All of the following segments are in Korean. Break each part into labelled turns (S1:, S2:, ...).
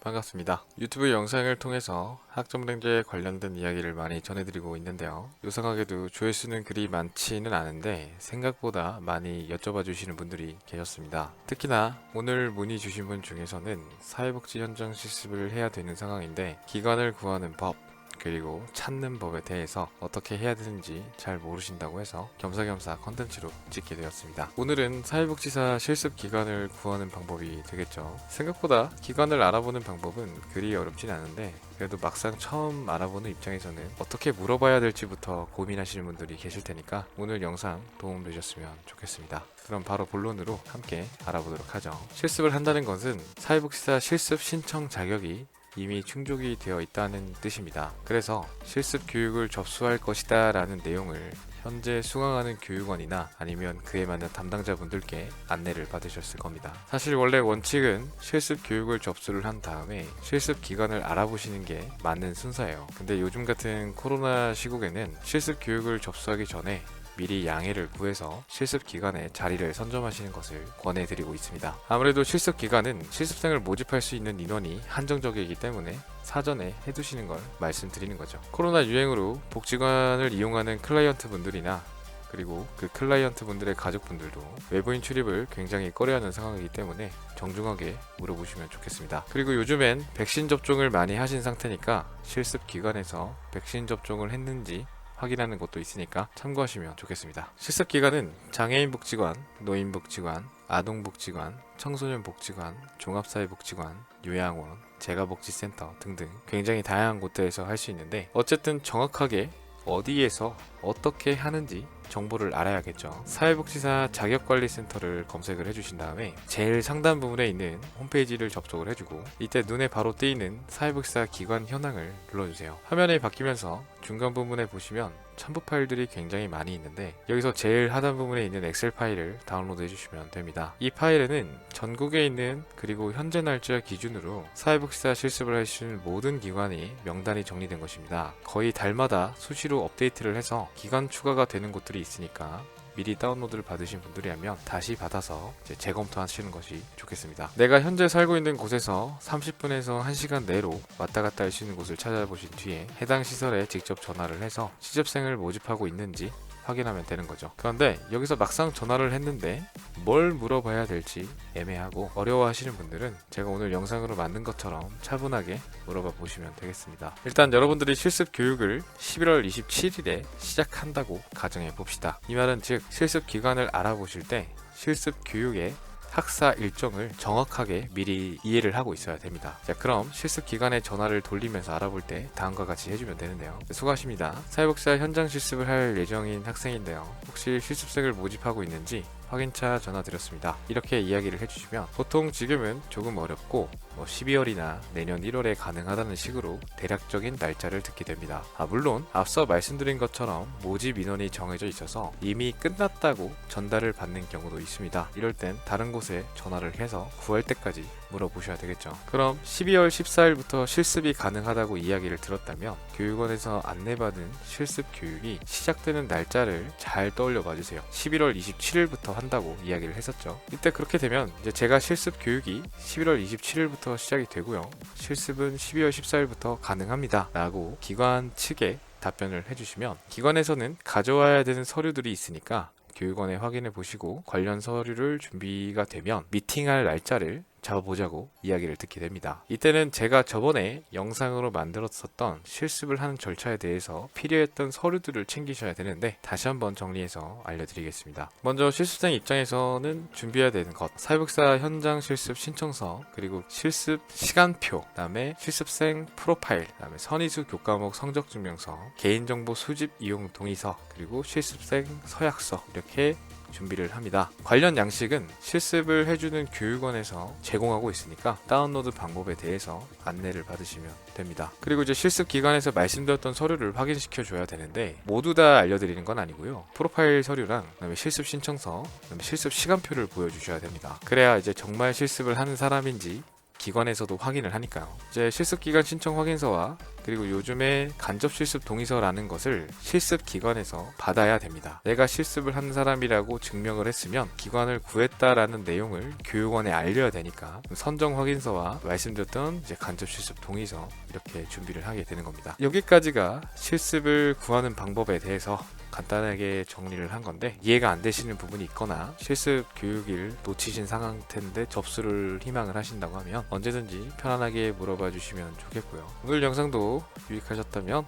S1: 반갑습니다. 유튜브 영상을 통해서 학점정제에 관련된 이야기를 많이 전해드리고 있는데요. 요상하게도 조회수는 그리 많지는 않은데 생각보다 많이 여쭤봐 주시는 분들이 계셨습니다. 특히나 오늘 문의 주신 분 중에서는 사회복지 현장 실습을 해야 되는 상황인데 기관을 구하는 법, 그리고 찾는 법에 대해서 어떻게 해야 되는지 잘 모르신다고 해서 겸사겸사 컨텐츠로 찍게 되었습니다. 오늘은 사회복지사 실습 기관을 구하는 방법이 되겠죠. 생각보다 기관을 알아보는 방법은 그리 어렵진 않은데 그래도 막상 처음 알아보는 입장에서는 어떻게 물어봐야 될지부터 고민하시는 분들이 계실 테니까 오늘 영상 도움 되셨으면 좋겠습니다. 그럼 바로 본론으로 함께 알아보도록 하죠. 실습을 한다는 것은 사회복지사 실습 신청 자격이 이미 충족이 되어 있다는 뜻입니다. 그래서 실습 교육을 접수할 것이다 라는 내용을 현재 수강하는 교육원이나 아니면 그에 맞는 담당자분들께 안내를 받으셨을 겁니다. 사실 원래 원칙은 실습 교육을 접수를 한 다음에 실습 기관을 알아보시는 게 맞는 순서예요. 근데 요즘 같은 코로나 시국에는 실습 교육을 접수하기 전에 미리 양해를 구해서 실습 기간에 자리를 선점하시는 것을 권해드리고 있습니다. 아무래도 실습 기간은 실습생을 모집할 수 있는 인원이 한정적이기 때문에 사전에 해두시는 걸 말씀드리는 거죠. 코로나 유행으로 복지관을 이용하는 클라이언트 분들이나 그리고 그 클라이언트 분들의 가족분들도 외부인 출입을 굉장히 꺼려하는 상황이기 때문에 정중하게 물어보시면 좋겠습니다. 그리고 요즘엔 백신 접종을 많이 하신 상태니까 실습 기간에서 백신 접종을 했는지 확인하는 것도 있으니까 참고하시면 좋겠습니다. 실습 기관은 장애인복지관, 노인복지관, 아동복지관, 청소년복지관, 종합사회복지관, 요양원, 재가복지센터 등등 굉장히 다양한 곳들에서 할 수 있는데 어쨌든 정확하게 어디에서 어떻게 하는지 정보를 알아야겠죠. 사회복지사 자격관리센터를 검색을 해주신 다음에 제일 상단 부분에 있는 홈페이지를 접속을 해주고 이때 눈에 바로 띄는 사회복지사 기관 현황을 눌러주세요. 화면이 바뀌면서 중간 부분에 보시면 첨부 파일들이 굉장히 많이 있는데 여기서 제일 하단 부분에 있는 엑셀 파일을 다운로드 해주시면 됩니다. 이 파일에는 전국에 있는 그리고 현재 날짜 기준으로 사회복지사 실습을 하시는 모든 기관이 명단이 정리된 것입니다. 거의 달마다 수시로 업데이트를 해서 기간 추가가 되는 곳들이 있으니까 미리 다운로드를 받으신 분들이라면 다시 받아서 재검토하시는 것이 좋겠습니다. 내가 현재 살고 있는 곳에서 30분에서 1시간 내로 왔다 갔다 할 수 있는 곳을 찾아보신 뒤에 해당 시설에 직접 전화를 해서 취준생을 모집하고 있는지 확인하면 되는 거죠. 그런데 여기서 막상 전화를 했는데 뭘 물어봐야 될지 애매하고 어려워하시는 분들은 제가 오늘 영상으로 만든 것처럼 차분하게 물어봐 보시면 되겠습니다. 일단 여러분들이 실습 교육을 11월 27일에 시작한다고 가정해 봅시다. 이 말은 즉 실습 기간을 알아보실 때 실습 교육의 학사 일정을 정확하게 미리 이해를 하고 있어야 됩니다. 자, 그럼 실습 기간에 전화를 돌리면서 알아볼 때 다음과 같이 해주면 되는데요. 수고하십니다. 사회복지사 현장 실습을 할 예정인 학생인데요. 혹시 실습생을 모집하고 있는지 확인차 전화드렸습니다. 이렇게 이야기를 해주시면 보통 지금은 조금 어렵고 12월이나 내년 1월에 가능하다는 식으로 대략적인 날짜를 듣게 됩니다. 물론 앞서 말씀드린 것처럼 모집 인원이 정해져 있어서 이미 끝났다고 전달을 받는 경우도 있습니다. 이럴 땐 다른 곳에 전화를 해서 구할 때까지 물어보셔야 되겠죠. 그럼 12월 14일부터 실습이 가능하다고 이야기를 들었다면 교육원에서 안내받은 실습 교육이 시작되는 날짜를 잘 떠올려 봐주세요. 11월 27일부터 한다고 이야기를 했었죠. 이때 그렇게 되면 이제 제가 실습 교육이 11월 27일부터 시작이 되고요. 실습은 12월 14일부터 가능합니다. 라고 기관 측에 답변을 해주시면 기관에서는 가져와야 되는 서류들이 있으니까 교육원에 확인해 보시고 관련 서류를 준비가 되면 미팅할 날짜를 잡아보자고 이야기를 듣게 됩니다. 이때는 제가 저번에 영상으로 만들었었던 실습을 하는 절차에 대해서 필요했던 서류들을 챙기셔야 되는데 다시 한번 정리해서 알려드리겠습니다. 먼저 실습생 입장에서는 준비해야 되는 것, 사회복지사 현장 실습 신청서, 그리고 실습 시간표, 그다음에 실습생 프로파일, 그다음에 선의수 교과목 성적증명서, 개인정보 수집 이용 동의서, 그리고 실습생 서약서 이렇게 준비를 합니다. 관련 양식은 실습을 해주는 교육원에서 제공하고 있으니까 다운로드 방법에 대해서 안내를 받으시면 됩니다. 그리고 이제 실습 기간에서 말씀드렸던 서류를 확인시켜 줘야 되는데 모두 다 알려드리는 건 아니고요. 프로파일 서류랑 그다음에 실습 신청서, 그다음에 실습 시간표를 보여주셔야 됩니다. 그래야 이제 정말 실습을 하는 사람인지 기관에서도 확인을 하니까요. 이제 실습기간 신청 확인서와 그리고 요즘에 간접 실습 동의서라는 것을 실습 기관에서 받아야 됩니다. 내가 실습을 한 사람이라고 증명을 했으면 기관을 구했다라는 내용을 교육원에 알려야 되니까 선정 확인서와 말씀드렸던 이제 간접 실습 동의서 이렇게 준비를 하게 되는 겁니다. 여기까지가 실습을 구하는 방법에 대해서 간단하게 정리를 한 건데, 이해가 안 되시는 부분이 있거나 실습 교육을 놓치신 상태인데 접수를 희망을 하신다고 하면 언제든지 편안하게 물어봐 주시면 좋겠고요. 오늘 영상도 유익하셨다면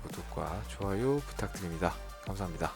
S1: 구독과 좋아요 부탁드립니다. 감사합니다.